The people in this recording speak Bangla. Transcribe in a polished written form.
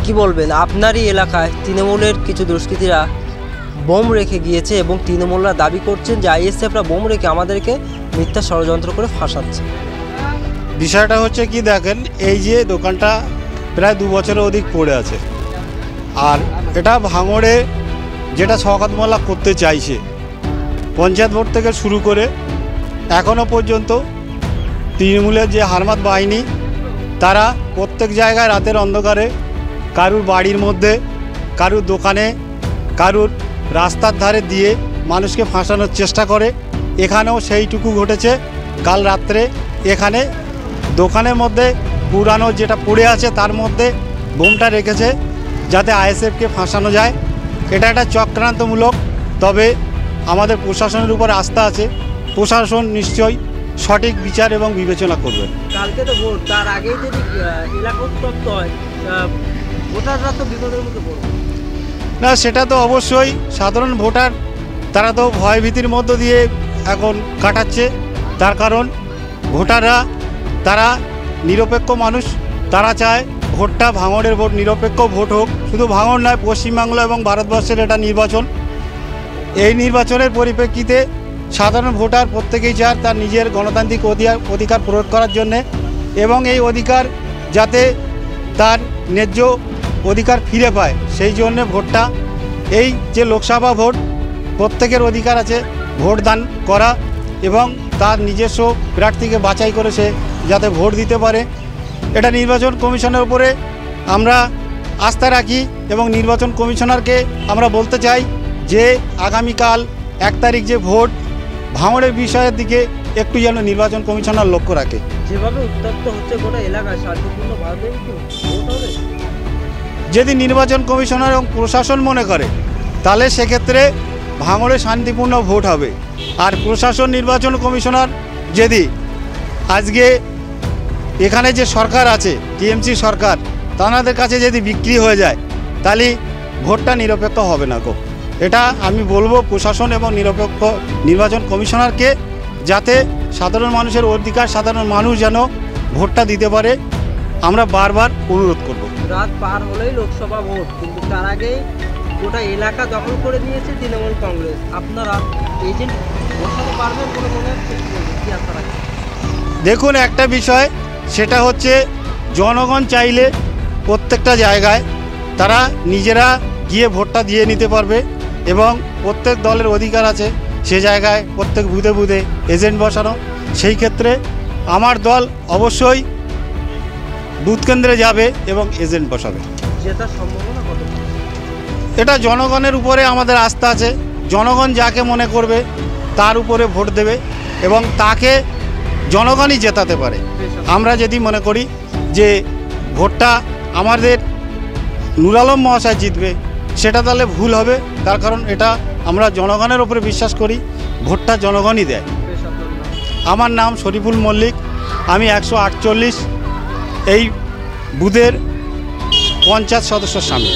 কি বলবেন, আপনারই এলাকায় তৃণমূলের কিছু দুষ্কৃতীরা বোম রেখে গিয়েছে এবং তৃণমূলরা দাবি করছেন যে আইএসএফরা বোম রেখে আমাদেরকে মিথ্যা ষড়যন্ত্র করে ফাঁসাচ্ছে। বিষয়টা হচ্ছে কি দেখেন, এই যে দোকানটা প্রায় 2 বছরের অধিক পড়ে আছে, আর এটা ভাঙড়ে যেটা শওকত মোল্লা করতে চাইছে, পঞ্চায়েত ভোট থেকে শুরু করে এখনও পর্যন্ত তৃণমূলের যে হারমাত বাহিনী তারা প্রত্যেক জায়গায় রাতের অন্ধকারে কারুর বাড়ির মধ্যে, কারুর দোকানে, কারুর রাস্তার ধারে দিয়ে মানুষকে ফাঁসানোর চেষ্টা করে। এখানেও সেইটুকু ঘটেছে। কাল রাত্রে এখানে দোকানের মধ্যে পুরানো যেটা পড়ে আছে তার মধ্যে বোমটা রেখেছে যাতে আইএসএফকে ফাঁসানো যায়। এটা একটা চক্রান্তমূলক। তবে আমাদের প্রশাসনের উপর আস্থা আছে, প্রশাসন নিশ্চয়ই সঠিক বিচার এবং বিবেচনা করবে। কালকে তো ভোট, তার আগেই যদি এলাকা উত্তপ্ত হয়, ভোটাররা তো বিপদের মুখে পড়বে না, সেটা তো অবশ্যই। সাধারণ ভোটার তারা তো ভয়ভীতির মধ্য দিয়ে এখন কাটাচ্ছে। তার কারণ ভোটাররা তারা নিরপেক্ষ মানুষ, তারা চায় ভোটটা ভাঙড়ের ভোট নিরপেক্ষ ভোট হোক। শুধু ভাঙড় নয়, পশ্চিমবাংলা এবং ভারতবর্ষের এটা নির্বাচন। এই নির্বাচনের পরিপ্রেক্ষিতে সাধারণ ভোটার প্রত্যেকেই চায় তার নিজের গণতান্ত্রিক অধিকার প্রয়োগ করার জন্যে, এবং এই অধিকার যাতে তার ন্যায্য অধিকার ফিরে পায় সেই জন্যে ভোটটা, এই যে লোকসভা ভোট, প্রত্যেকের অধিকার আছে ভোট দান করা এবং তার নিজস্ব প্রার্থীকে বাছাই করে সে যাতে ভোট দিতে পারে। এটা নির্বাচন কমিশনের উপরে আমরা আস্থা রাখি এবং নির্বাচন কমিশনারকে আমরা বলতে চাই যে আগামীকাল 1 তারিখ যে ভোট, ভাঙড়ের বিষয়ের দিকে একটু যেন নির্বাচন কমিশনার লক্ষ্য রাখে। যেভাবে উত্তপ্ত হচ্ছে গোটা এলাকায়, শান্তিপূর্ণভাবে কি ভোট হবে? যদি নির্বাচন কমিশনার এবং প্রশাসন মনে করে তাহলে সেক্ষেত্রে ভাঙড়ে শান্তিপূর্ণ ভোট হবে। আর প্রশাসন, নির্বাচন কমিশনার যদি আজকে এখানে যে সরকার আছে, টিএমসি সরকার, তাদের কাছে যদি বিক্রি হয়ে যায় তাহলে ভোটটা নিরপেক্ষ হবে না গো। এটা আমি বলবো প্রশাসন এবং নিরপেক্ষ নির্বাচন কমিশনারকে, যাতে সাধারণ মানুষের অধিকার, সাধারণ মানুষ যেন ভোটটা দিতে পারে, আমরা বারবার অনুরোধ করব। রাত পার হলেই লোকসভা ভোট, কিন্তু তার আগেই গোটা এলাকা দখল করে নিয়েছে তৃণমূল কংগ্রেস। আপনারা এজেন্ট বসাতে পারবেন বলে মনে হচ্ছে? কি আশা রাখছেন? দেখুন, একটা বিষয় সেটা হচ্ছে জনগণ চাইলে প্রত্যেকটা জায়গায় তারা নিজেরা গিয়ে ভোটটা দিয়ে নিতে পারবে এবং প্রত্যেক দলের অধিকার আছে সে জায়গায় প্রত্যেক বুথে বুথে এজেন্ট বসানো। সেই ক্ষেত্রে আমার দল অবশ্যই বুথ কেন্দ্রে যাবে এবং এজেন্ট বসাবে। জেতার সম্ভাবনা কত? এটা জনগণের উপরে আমাদের আস্থা আছে। জনগণ যাকে মনে করবে তার উপরে ভোট দেবে এবং তাকে জনগণই জেতাতে পারে। আমরা যদি মনে করি যে ভোটটা আমাদের নুর আলম মহাশয় জিতবে, সেটা তাহলে ভুল হবে। তার কারণ এটা আমরা জনগণের উপরে বিশ্বাস করি, ভোটটা জনগণই দেয়। আমার নাম শরীফুল মল্লিক, আমি 148 এই বুথের পঞ্চায়েত সদস্যর সামনে।